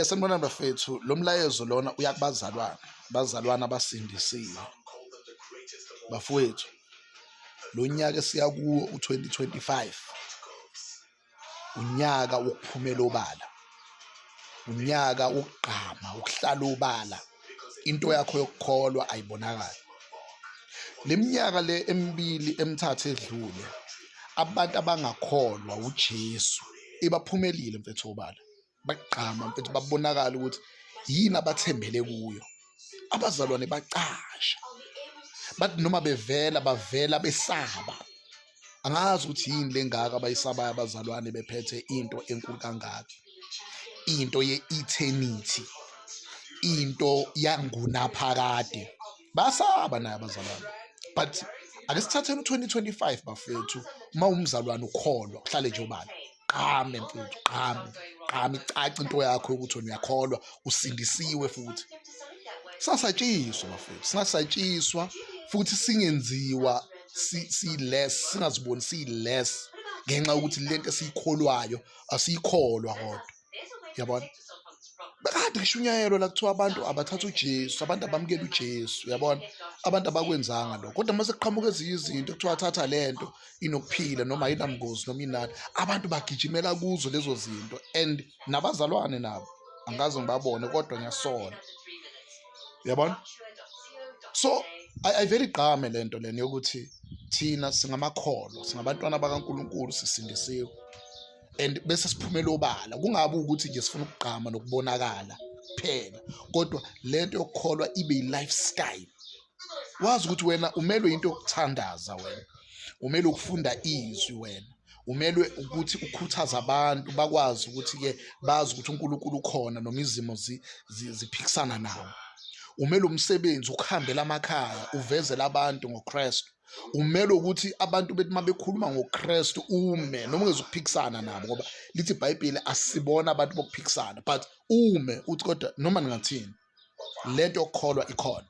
Sanibona bafethu, lo mlayezo lona uya kubazalwana abasindisiwe. Bafowethu, lo nyaka esiya kuwo u-2025 unyaka wokuphumela obala, unyaka wokugqama, ukuhlala obala, into yakho yokukholwa ayibonakali. Le minyaka le emibili emithathu edlule, abantu abangakholwa uJesu ebaphumelile mfethu obala, bagqama mfethu, babonakala ukuthi yini abathembele kuyo. Abazalwane bacasha, bathi noma bavela besaba. Angazi ukuthi yini lengaka abayisabayo abazalwane bephethe into enkulu kangaka, into ye-eternity, into yangunaphakade. Basaba naye abazalwane, but ake sithatheni u-2025 bafethu. Uma umzalwane ukholwa uhlale nje obala, qame mfethu, qame, icace into yakho yokuthi wena uyakholwa, usindisiwe futhi. Singasatshiswa bafethu, singasatshiswa futhi singenziwa si-less, singaziboni si-less ngenxa yokuthi lento esiyikholwayo asiyikholwa kodwa. Yabona? Bekade ngishunyayelwa la kuthiwa abantu abathatha uJesu, abantu abamukela uJesu, yabona? Abantu abakwenzanga lokho. Kodwa mase kuqhamuka ezinye izinto kuthiwa thatha lento inokuphila noma ayinamngozi noma inani, abantu bagijimela kuzo lezo zinto, and nabazalwane nabo angaze ngibabone kodwa ngiyasola. Yabona? So ayivele igqame lento lena yokuthi thina singamakholwa, singabantwana bakaNkulunkulu, sisindisiwe, and bese siphumela obala. Kungabi ukuthi nje sifuna ukugqama nokubonakala kuphela, kodwa lento yokukholwa ibe yi-lifestyle. Wazi ukuthi wena umelwe into yokuthandaza, wena umelwe ukufunda izwi, wena umelwe ukuthi ukhuthaze abantu bakwazi ukuthi-ke bazi ukuthi uNkulunkulu ukhona noma izimo ziphikisana nawo. Umele umsebenzi ukuhambela amakhaya uvezele abantu ngoKristu. Umele ukuthi abantu bethi uma bekhuluma ngoKristu ume noma ungezukuphikisana nabo, ngoba lithi iBhayibheli asibona abantu bokuphikisana, but ume uthi kodwa noma ningathini lento yokukholwa ikhona.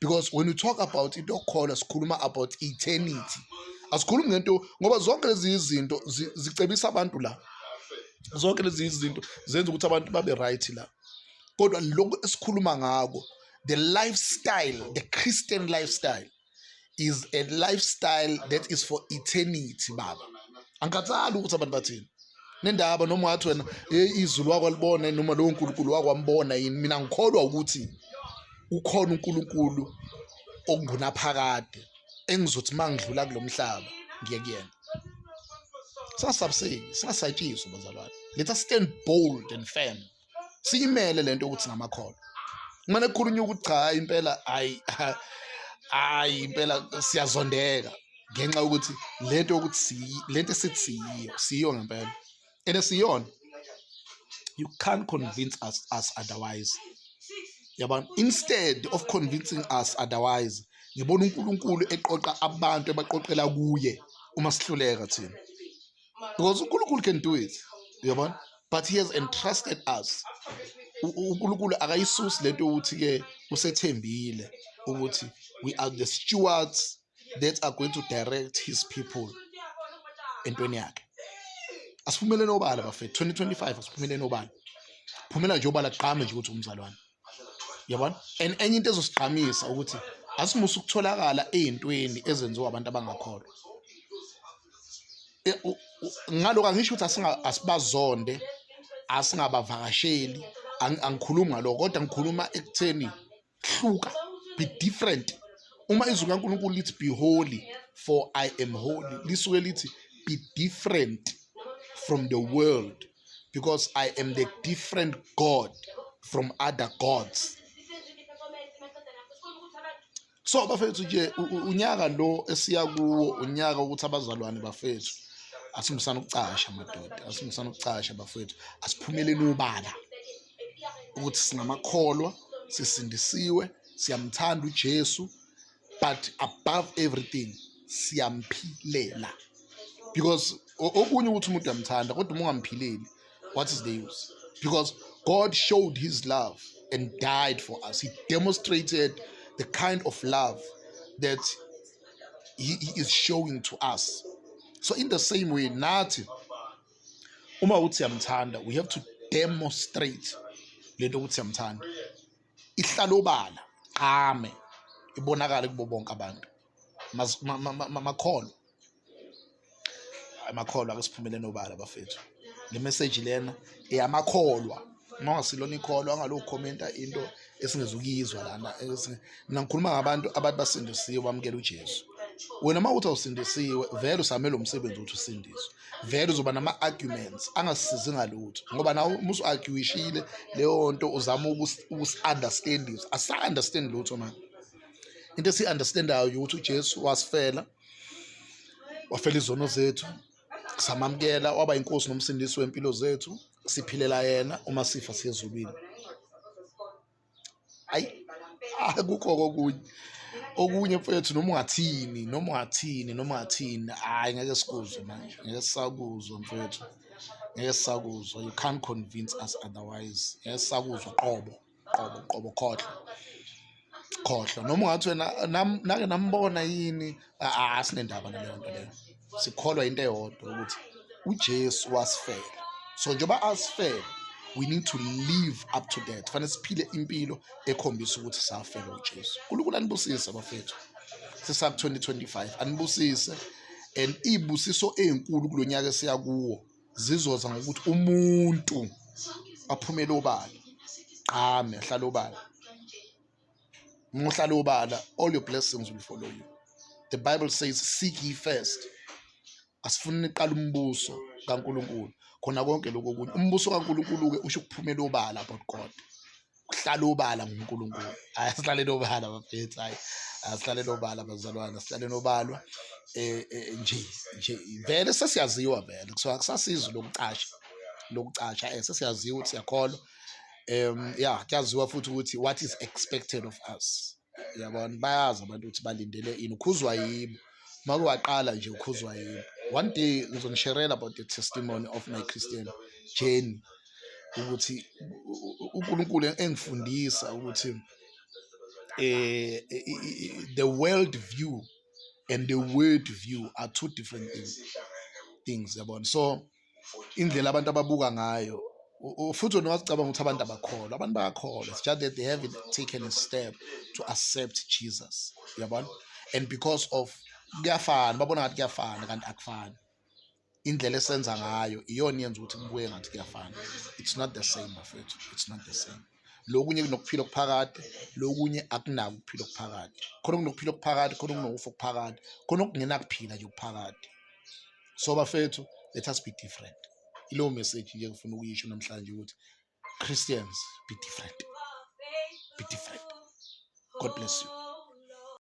Because when we talk about into yokukholwa sikhuluma about eternity, asikhulumi ngento, ngoba zonke lezi izinto zicebisa abantu la, zonke lezi izinto zenza ukuthi abantu babe right la, kodwa lokho esikhuluma ngako, the lifestyle, the Christian lifestyle, is a lifestyle that is for eternity. Baba, angathali ukuthi abantu bathini nendaba, noma wathi wena izulu wakwalibona noma lowo nkulunkulu wakwambona yini. Mina ngikholwa ukuthi ukhona uNkulunkulu ongunaphakade engizothi mangidlula kulo mhlaba ngiye kuyena. Singasabuseki, singasatshiswa bazalwane. Let us stand bold and firm, siyimele lento ukuthi singamakholwa. Kumane kukhulunywa ukuthi cha impela impela siyazondeka ngenxa yokuthi lento yokuthi lento esithi siyo ngempela, and siyona. You can't convince us otherwise. Yabona, instead of convincing us otherwise, ngibona uNkulunkulu eqoqa abantu ebaqoqela kuye uma sihluleka thina, because uNkulunkulu can do it, yabona, but he has entrusted us. uNkulunkulu akayisusi lento ukuthi-ke usethembile ukuthi we are the stewards that are going to direct his people entweni yakhe. Asiphumeleni obala bafethu, 2025 asiphumeleni obala, phumela nje obala, qame nje ukuthi umzalwane. Yabona? And enye into ezosiqhamisa ukuthi asimusa ukutholakala ey'ntweni ezenziwa abantu abangakholwa. Ngalokho angisho ukuthi asibazonde, asingabavakasheli, angikhulumi ngalokho, kodwa ngikhuluma ekutheni hluka, be different. Uma izwi kaNkulunkulu lithi be holy for I am holy, lisuke lithi be different from the world because I am the different God from other gods. So bafethu nje unyaka lo esiya kuwo unyaka ukuthi abazalwane bafethu asimbusana ukucasha madoda, asimbusana ukucasha bafethu, asiphumeleni obala ukuthi singamakholwa, sisindisiwe, siyamthanda uJesu, but above everything siyamphilela. Because okunye ukuthi umuntu uyamthanda kodwa uma ungamphileli, what is the use? Because God showed his love and died for us. He demonstrated the kind of love that he is showing to us. So in the same way, nathi uma uthi siyamthanda, we have to demonstrate lento ukuthi siyamthanda, ihlala obala, ame, ibonakale kubo bonke abantu. Amakholwa ake siphumele nobala bafethu. Le message lena eyamakholwa. Uma ungasilona ikholwa angalokhu commenta into esingezukuyizwa lana. Mina ngikhuluma ngabantu abathi basindisiwe bamukela uJesu. Wena uma uthi awusindisiwe vele usamele umsebenzi ukuthi usindiswe. Vele uzoba nama-arguments angasisizi ngalutho, ngoba nawe uma usu-arguishile leyo nto uzama ukusi-understandisa. Asa-understand lutho manje. Into esi-understandayo ukuthi uJesu wasifela, wafela izono zethu, samamukela, waba inkosi nomsindisi wempilo zethu, siphilela yena, uma sifa siyezulwini. Hayi, akukho okunye mfethu, noma ungathini, hayi ngeke sikuzwe manje, ngeke sisakuzwa mfethu, ngeke sisakuzwa. You can't convince us otherwise. Ngeke sisakuzwa qobo, khohlwa. Noma ungathi wena nake nambona yini, asinendaba naleyo nto leyo. Sikholwa into eyodwa ukuthi uJesu wasifela. So njengoba asifela, we need to live up to that. Fanele siphile impilo ekhombisa ukuthi safela uJesu. uNkulunkulu anibusise abafethu. Sisaku 2025 anibusise, and ibusiso ezinkulu kulonyaka esiya kuwo zizoza ngokuthi umuntu aphumele obala, qame, hlala obala. Uhlala obala, all your blessings will follow you. The Bible says, seek ye first. Asifuni niqala umbuso kaNkulunkulu, khona konke lokho okunye. Umbuso kaNkulunkulu-ke usho ukuphumela obala about God. Uhlala obala ngoNkulunkulu. Asihlale obala bafethu, hayi. Asihlale obala bazalwane, asihlale nobalwa. Nje vele sesiyaziwa vele. So akusasizi lokucasha, sesiyaziwa ukuthi siyakholwa. Kuyaziwa futhi ukuthi what is expected of us. Yabona, bayazi abantu ukuthi balindele ini, ukhuzwa yibo. Make waqala nje ukhuzwa yibo. One day ngizongisharela about the testimony of my Christian journey, ukuthi uNkulunkulu engifundisa ukuthi the world view and the word view are two different things, yabona. So indlela abantu ababuka ngayo, futhi ungacabanga ukuthi abantu abantu bayakholwa. It's just that they haven't taken a step to accept Jesus, yabona. And because of kuyafana, babona ngathi kuyafana kanti akufani. Indlela esenza ngayo iyona yenza ukuthi kubuye ngathi kuyafana. It's not the same bafethu, it's not the same. Lokunye kunokuphila okuphakade, lokunye akunako ukuphila okuphakade. Khona kunokuphila okuphakade, khona kunokufa okuphakade, khona okungenakuphila nje okuphakade. So bafethu, let us be different. Ilo message nje ngifuna ukuyisho namhlanje ukuthi Christians, be different. God bless you.